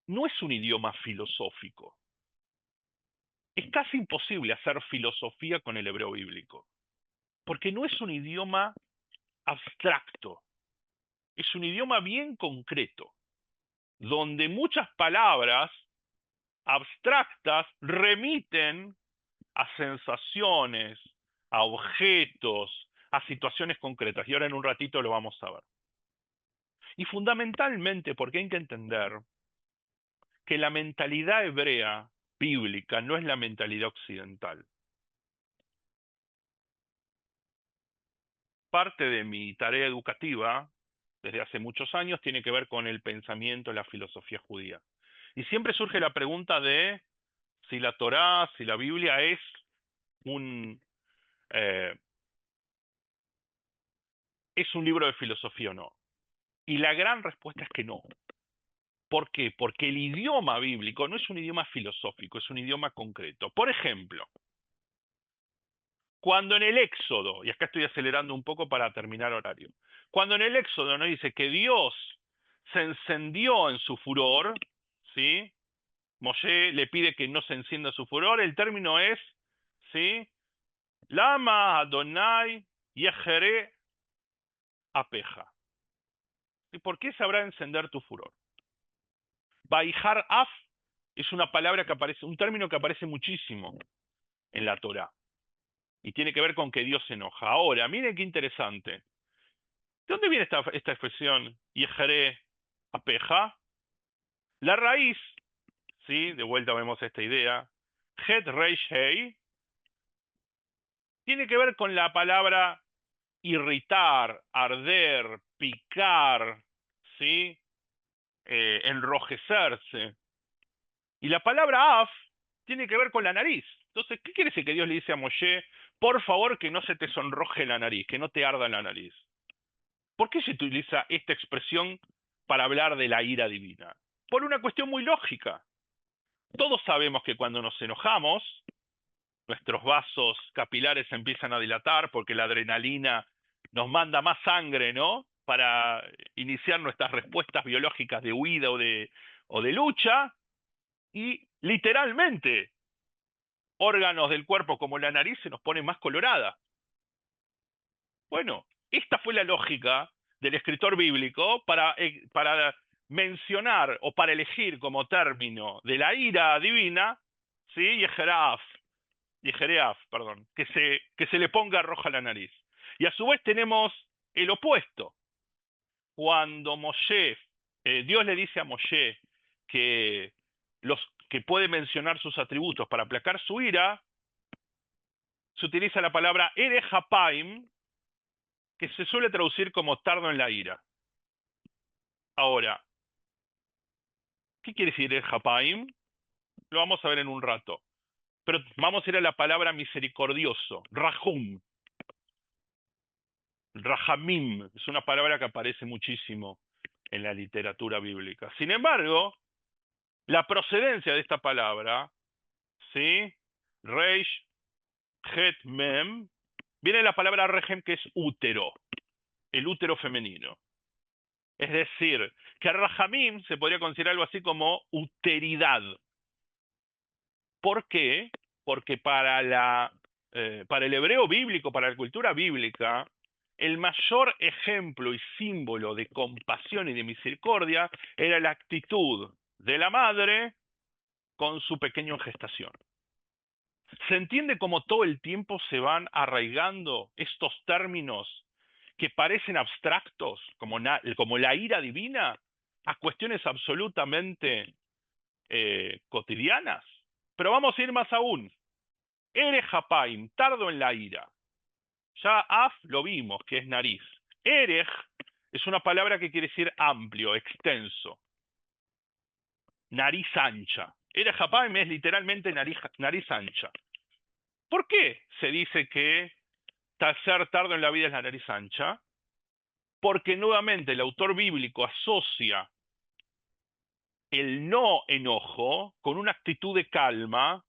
no es un idioma filosófico. Es casi imposible hacer filosofía con el hebreo bíblico, porque no es un idioma abstracto, es un idioma bien concreto, donde muchas palabras abstractas remiten a sensaciones, a objetos, a situaciones concretas. Y ahora en un ratito lo vamos a ver. Y fundamentalmente porque hay que entender que la mentalidad hebrea bíblica no es la mentalidad occidental. Parte de mi tarea educativa desde hace muchos años tiene que ver con el pensamiento, la filosofía judía. Y siempre surge la pregunta de si la Torá, si la Biblia un, eh, es un libro de filosofía o no. Y la gran respuesta es que no. ¿Por qué? Porque el idioma bíblico no es un idioma filosófico, es un idioma concreto. Por ejemplo, cuando en el Éxodo, y acá estoy acelerando un poco para terminar horario, Cuando en el Éxodo nos dice que Dios se encendió en su furor, ¿sí? Moshe le pide que no se encienda su furor, el término es, ¿sí? Lama Adonai Yehere Apeja. ¿Y por qué sabrá encender tu furor? Baihar Af es una palabra que aparece, un término que aparece muchísimo en la Torá y tiene que ver con que Dios se enoja. Ahora, miren qué interesante. ¿De dónde viene esta expresión Yehere Apeja? La raíz, ¿sí? De vuelta vemos esta idea. Het Reish Hei tiene que ver con la palabra irritar, arder, picar, ¿sí? Enrojecerse. Y la palabra af tiene que ver con la nariz. Entonces, ¿qué quiere decir que Dios le dice a Moshe, por favor que no se te sonroje la nariz, que no te arda la nariz? ¿Por qué se utiliza esta expresión para hablar de la ira divina? Por una cuestión muy lógica. Todos sabemos que cuando nos enojamos, nuestros vasos capilares se empiezan a dilatar porque la adrenalina nos manda más sangre, ¿no? Para iniciar nuestras respuestas biológicas de huida o de lucha, y literalmente órganos del cuerpo como la nariz se nos ponen más colorada. Bueno, esta fue la lógica del escritor bíblico para mencionar o para elegir como término de la ira divina, ¿sí? Yehereaf, perdón, que se le ponga roja la nariz. Y a su vez tenemos el opuesto. Cuando Dios le dice a Moshe que, que puede mencionar sus atributos para aplacar su ira, se utiliza la palabra erejapaim, que se suele traducir como tardo en la ira. Ahora, ¿qué quiere decir erejapaim? Lo vamos a ver en un rato. Pero vamos a ir a la palabra misericordioso, rahum. Rahamim es una palabra que aparece muchísimo en la literatura bíblica. Sin embargo, la procedencia de esta palabra, ¿sí? Reish, Het, Mem, viene de la palabra Rehem, que es útero, el útero femenino. Es decir, que Rahamim se podría considerar algo así como uteridad. ¿Por qué? Porque para el hebreo bíblico, para la cultura bíblica, el mayor ejemplo y símbolo de compasión y de misericordia era la actitud de la madre con su pequeño en gestación. ¿Se entiende cómo todo el tiempo se van arraigando estos términos que parecen abstractos, como la ira divina, a cuestiones absolutamente cotidianas? Pero vamos a ir más aún. Erejapaim, tardo en la ira. Ya af lo vimos, que es nariz. Erej es una palabra que quiere decir amplio, extenso. Nariz ancha. Erejapaim es literalmente nariz ancha. ¿Por qué se dice que ser tardo en la vida es la nariz ancha? Porque nuevamente el autor bíblico asocia el no enojo con una actitud de calma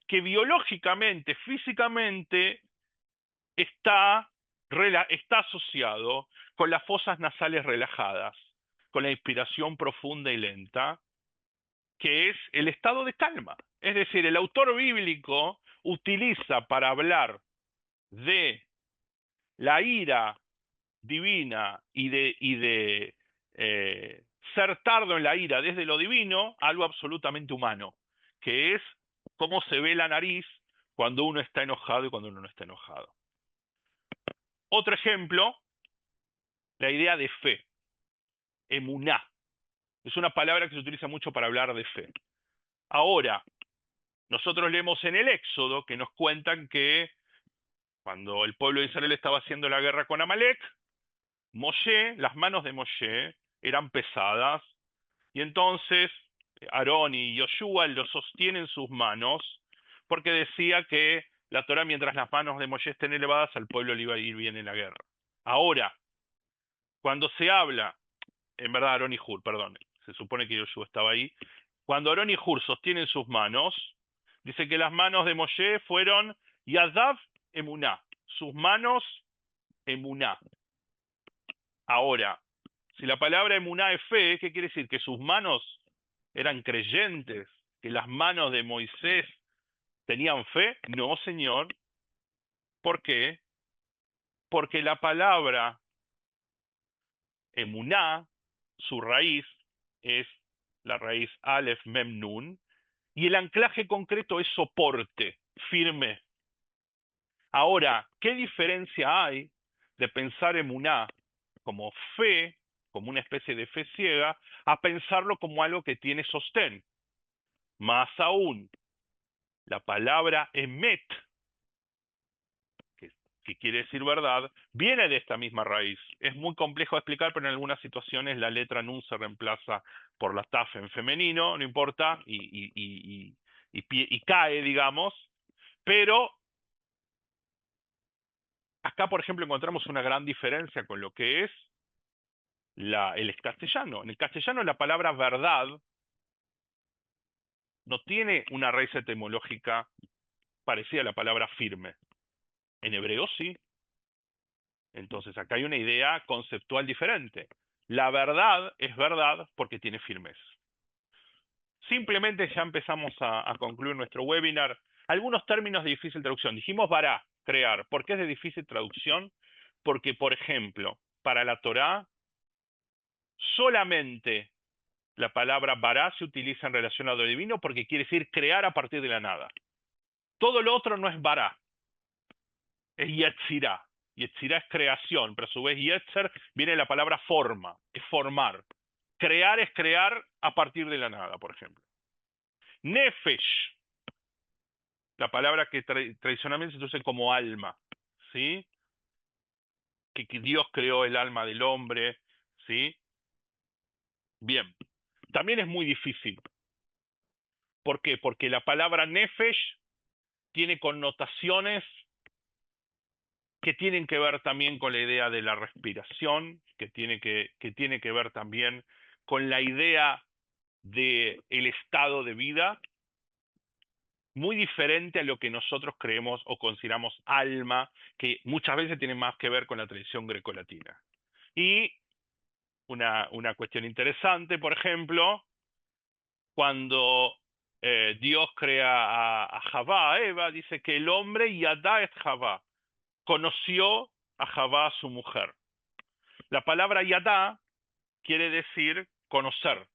que biológicamente, físicamente, está asociado con las fosas nasales relajadas, con la inspiración profunda y lenta, que es el estado de calma. Es decir, el autor bíblico utiliza para hablar de la ira divina y de ser tardo en la ira desde lo divino, algo absolutamente humano, que es cómo se ve la nariz cuando uno está enojado y cuando uno no está enojado. Otro ejemplo, la idea de fe, emuná. Es una palabra que se utiliza mucho para hablar de fe. Ahora, nosotros leemos en el Éxodo que nos cuentan que cuando el pueblo de Israel estaba haciendo la guerra con Amalek, las manos de Moshe eran pesadas, y entonces Aarón y Yoshua lo sostienen sus manos, porque decía que la Torah, mientras las manos de Moshe estén elevadas, al pueblo le iba a ir bien en la guerra. Ahora, cuando se habla, en verdad Aarón y Hur, perdón, se supone que Yoshua estaba ahí, cuando Aarón y Hur sostienen sus manos, dice que las manos de Moshe fueron Yadav Emuná, sus manos Emuná. Ahora, si la palabra emuná es fe, ¿qué quiere decir? ¿Que sus manos eran creyentes? ¿Que las manos de Moisés tenían fe? No, señor. ¿Por qué? Porque la palabra emuná, su raíz es la raíz Aleph Mem Nun, y el anclaje concreto es soporte, firme. Ahora, ¿qué diferencia hay de pensar emuná como fe, como una especie de fe ciega, a pensarlo como algo que tiene sostén? Más aún, la palabra emet, que, que quiere decir verdad, viene de esta misma raíz. Es muy complejo de explicar, pero en algunas situaciones la letra nun se reemplaza por la taf en femenino, no importa, y cae, digamos, pero acá, por ejemplo, encontramos una gran diferencia con lo que es el castellano. En el castellano la palabra verdad no tiene una raíz etimológica parecida a la palabra firme. En hebreo sí. Entonces acá hay una idea conceptual diferente. La verdad es verdad porque tiene firmeza. Simplemente ya empezamos a concluir nuestro webinar. Algunos términos de difícil traducción. Dijimos bara, crear. ¿Por qué es de difícil traducción? Porque, por ejemplo, para la Torá, solamente la palabra bara se utiliza en relación a lo divino porque quiere decir crear a partir de la nada. Todo lo otro no es bara, es yetzirá. Yetzirá es creación, pero a su vez yetzer viene de la palabra forma, es formar. Crear es crear a partir de la nada, por ejemplo. Nefesh, la palabra que tradicionalmente se traduce como alma, ¿sí? Que Dios creó el alma del hombre, ¿sí? Bien, también es muy difícil. ¿Por qué? Porque la palabra nefesh tiene connotaciones que tienen que ver también con la idea de la respiración, que tiene que ver también con la idea de el estado de vida, muy diferente a lo que nosotros creemos o consideramos alma, que muchas veces tiene más que ver con la tradición grecolatina. Y una cuestión interesante, por ejemplo, cuando Dios crea a Javá, a Eva, dice que el hombre yadá es Javá, conoció a Javá, su mujer. La palabra yadá quiere decir conocer.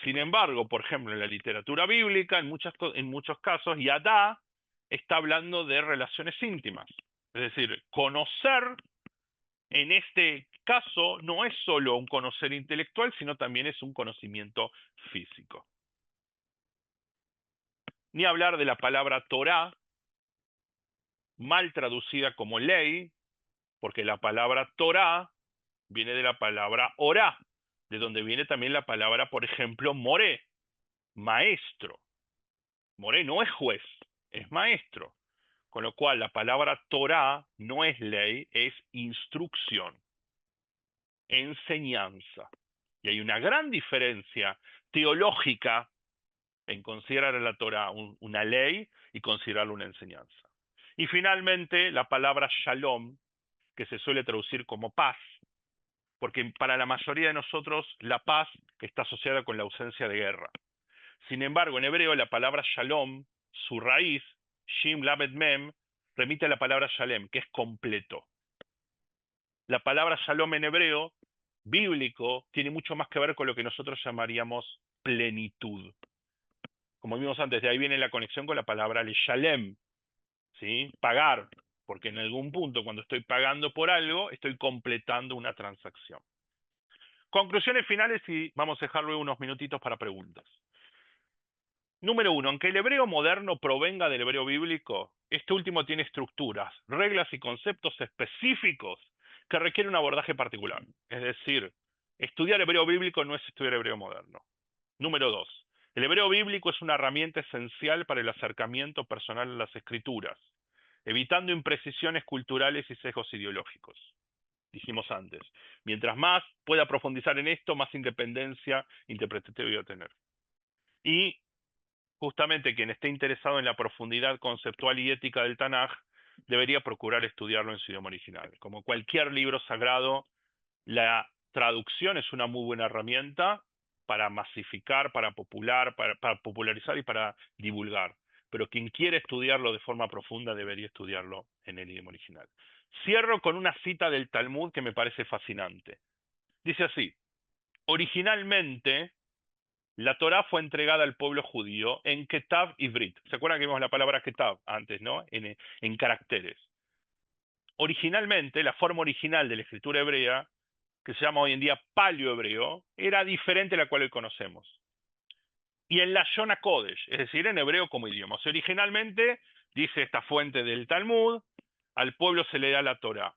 Sin embargo, por ejemplo, en la literatura bíblica, en muchos casos, yadá está hablando de relaciones íntimas. Es decir, conocer en este caso no es solo un conocer intelectual, sino también es un conocimiento físico. Ni hablar de la palabra Torá, mal traducida como ley, porque la palabra Torá viene de la palabra orá, de donde viene también la palabra, por ejemplo, moré, maestro. Moré no es juez, es maestro. Con lo cual la palabra Torá no es ley, es instrucción, enseñanza. Y hay una gran diferencia teológica en considerar a la Torá una ley y considerarla una enseñanza. Y finalmente la palabra shalom, que se suele traducir como paz, porque para la mayoría de nosotros la paz está asociada con la ausencia de guerra. Sin embargo, en hebreo la palabra shalom, su raíz, shim lamed mem, remite a la palabra shalem, que es completo. La palabra shalom en hebreo, bíblico, tiene mucho más que ver con lo que nosotros llamaríamos plenitud. Como vimos antes, de ahí viene la conexión con la palabra shalem, ¿sí? Pagar, porque en algún punto cuando estoy pagando por algo, estoy completando una transacción. Conclusiones finales y vamos a dejar luego unos minutitos para preguntas. Número uno, aunque el hebreo moderno provenga del hebreo bíblico, este último tiene estructuras, reglas y conceptos específicos que requieren un abordaje particular. Es decir, estudiar hebreo bíblico no es estudiar hebreo moderno. Número dos, el hebreo bíblico es una herramienta esencial para el acercamiento personal a las escrituras, evitando imprecisiones culturales y sesgos ideológicos. Dijimos antes, mientras más pueda profundizar en esto, más independencia interpretativa voy a tener. Y justamente quien esté interesado en la profundidad conceptual y ética del Tanaj debería procurar estudiarlo en su idioma original. Como cualquier libro sagrado, La traducción es una muy buena herramienta para masificar, para popularizar y para divulgar. Pero quien quiere estudiarlo de forma profunda debería estudiarlo en el idioma original. Cierro con una cita del Talmud que me parece fascinante. Dice así: originalmente la Torá fue entregada al pueblo judío en Ketav Ivrit. ¿Se acuerdan que vimos la palabra Ketav antes, no? En caracteres. Originalmente, la forma original de la escritura hebrea, que se llama hoy en día paleohebreo, era diferente a la cual hoy conocemos. Y en la Shona Kodesh, es decir, en hebreo como idioma. O sea, originalmente, dice esta fuente del Talmud, al pueblo se le da la Torá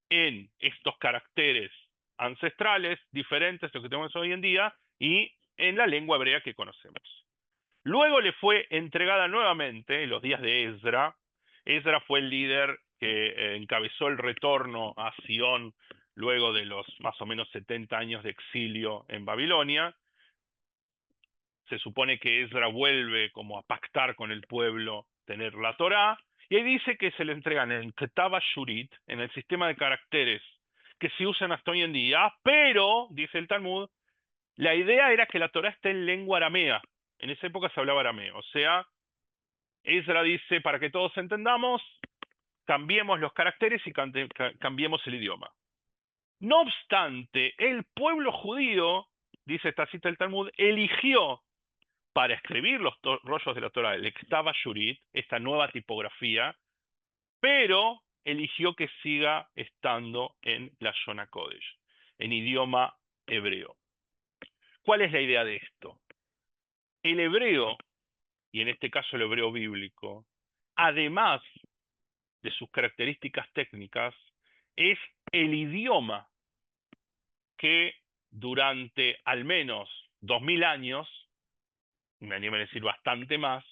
en estos caracteres ancestrales, diferentes a los que tenemos hoy en día, y en la lengua hebrea que conocemos. Luego le fue entregada nuevamente en los días de Esdra. Esdra fue el líder que encabezó el retorno a Sion luego de los más o menos 70 años de exilio en Babilonia. Se supone que Esdra vuelve como a pactar con el pueblo tener la Torá, y ahí dice que se le entregan en Ketav Shurit, en el sistema de caracteres que se usan hasta hoy en día, pero, dice el Talmud, la idea era que la Torá esté en lengua aramea. En esa época se hablaba arameo, o sea, Ezra dice, para que todos entendamos, cambiemos los caracteres y cambiemos el idioma. No obstante, el pueblo judío, dice esta cita del Talmud, eligió para escribir los rollos de la Torah, el Ktav Shurit, esta nueva tipografía, pero eligió que siga estando en la Shona Kodesh, en idioma hebreo. ¿Cuál es la idea de esto? El hebreo, y en este caso el hebreo bíblico, además de sus características técnicas, es el idioma que durante al menos 2000 años, me animo a decir bastante más,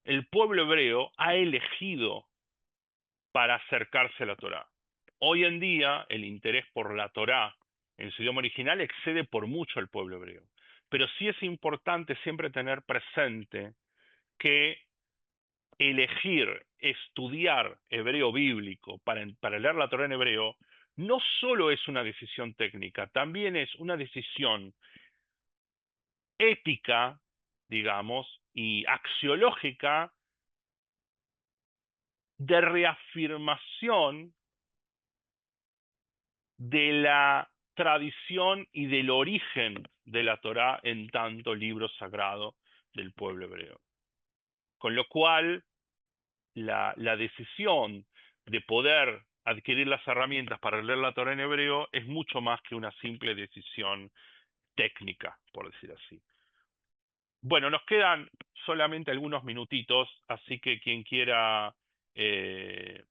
el pueblo hebreo ha elegido para acercarse a la Torá. Hoy en día el interés por la Torá en su idioma original excede por mucho al pueblo hebreo. Pero sí es importante siempre tener presente que elegir estudiar hebreo bíblico para leer la Torá en hebreo no solo es una decisión técnica, también es una decisión ética, digamos, y axiológica de reafirmación de la tradición y del origen de la Torá en tanto libro sagrado del pueblo hebreo. Con lo cual, la decisión de poder adquirir las herramientas para leer la Torá en hebreo es mucho más que una simple decisión técnica, por decir así. Bueno, nos quedan solamente algunos minutitos, así que quien quiera eh,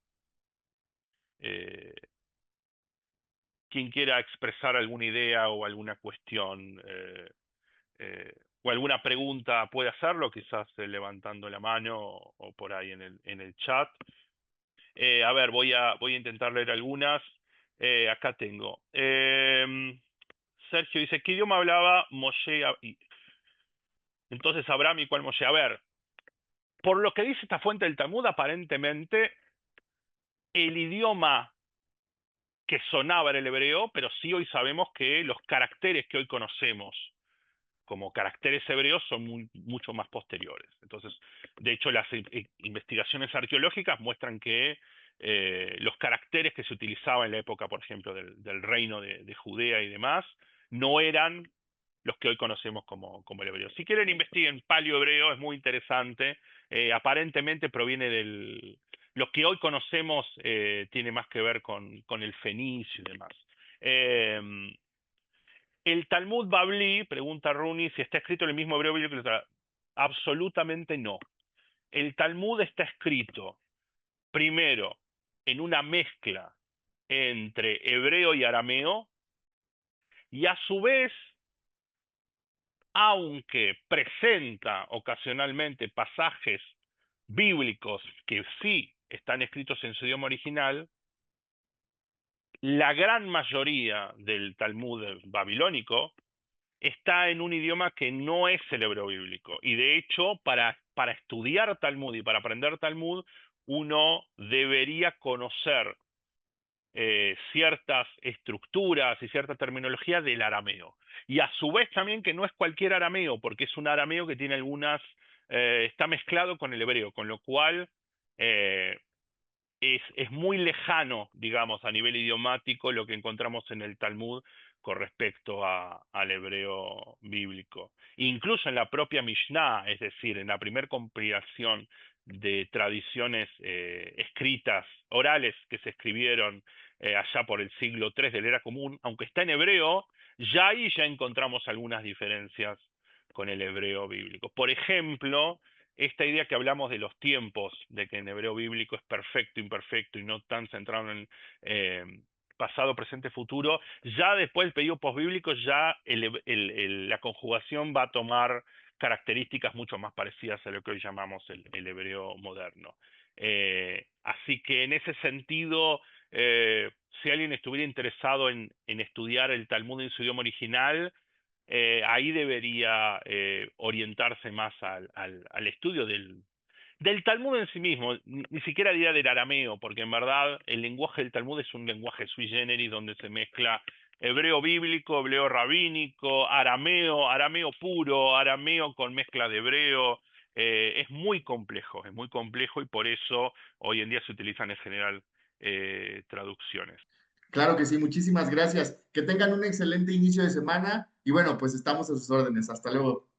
eh, expresar alguna idea o alguna cuestión eh, o alguna pregunta puede hacerlo, quizás levantando la mano o por ahí en el chat. A ver, voy a intentar leer algunas. Acá tengo. Sergio dice, ¿qué idioma hablaba Moshe? Entonces Abraham y cuál Moshe. A ver, por lo que dice esta fuente del Talmud, aparentemente el idioma que sonaba era el hebreo, pero sí hoy sabemos que los caracteres que hoy conocemos como caracteres hebreos son mucho más posteriores. Entonces, de hecho, las investigaciones arqueológicas muestran que los caracteres que se utilizaban en la época, por ejemplo, del reino de Judea y demás, no eran los que hoy conocemos como el hebreo. Si quieren, investiguen paleo-hebreo, es muy interesante. Aparentemente proviene del... Lo que hoy conocemos tiene más que ver con el fenicio y demás. El Talmud Babli, pregunta Runi, si está escrito en el mismo hebreo bíblico que el... Absolutamente no. El Talmud está escrito primero en una mezcla entre hebreo y arameo, y a su vez, aunque presenta ocasionalmente pasajes bíblicos que sí están escritos en su idioma original, la gran mayoría del Talmud babilónico está en un idioma que no es el hebreo bíblico. Y de hecho, para estudiar Talmud y para aprender Talmud, uno debería conocer ciertas estructuras y cierta terminología del arameo. Y a su vez también que no es cualquier arameo, porque es un arameo que tiene está mezclado con el hebreo, con lo cual eh, es muy lejano, digamos, a nivel idiomático lo que encontramos en el Talmud con respecto al hebreo bíblico. Incluso en la propia Mishnah, es decir, en la primer compilación de tradiciones escritas, orales, que se escribieron allá por el siglo III de la era común, aunque está en hebreo, ya ahí ya encontramos algunas diferencias con el hebreo bíblico. Por ejemplo, esta idea que hablamos de los tiempos, de que en hebreo bíblico es perfecto, imperfecto y no tan centrado en eh, pasado, presente, futuro, ya después del periodo posbíblico ya la conjugación va a tomar características mucho más parecidas a lo que hoy llamamos el hebreo moderno. Así que en ese sentido, si alguien estuviera interesado en estudiar el Talmud en su idioma original, ahí debería orientarse más al estudio del Talmud en sí mismo, ni siquiera diría del arameo, porque en verdad el lenguaje del Talmud es un lenguaje sui generis donde se mezcla hebreo bíblico, hebreo rabínico, arameo puro, arameo con mezcla de hebreo. Es muy complejo y por eso hoy en día se utilizan en general traducciones. Claro que sí, muchísimas gracias. Que tengan un excelente inicio de semana y bueno, pues estamos a sus órdenes. Hasta luego.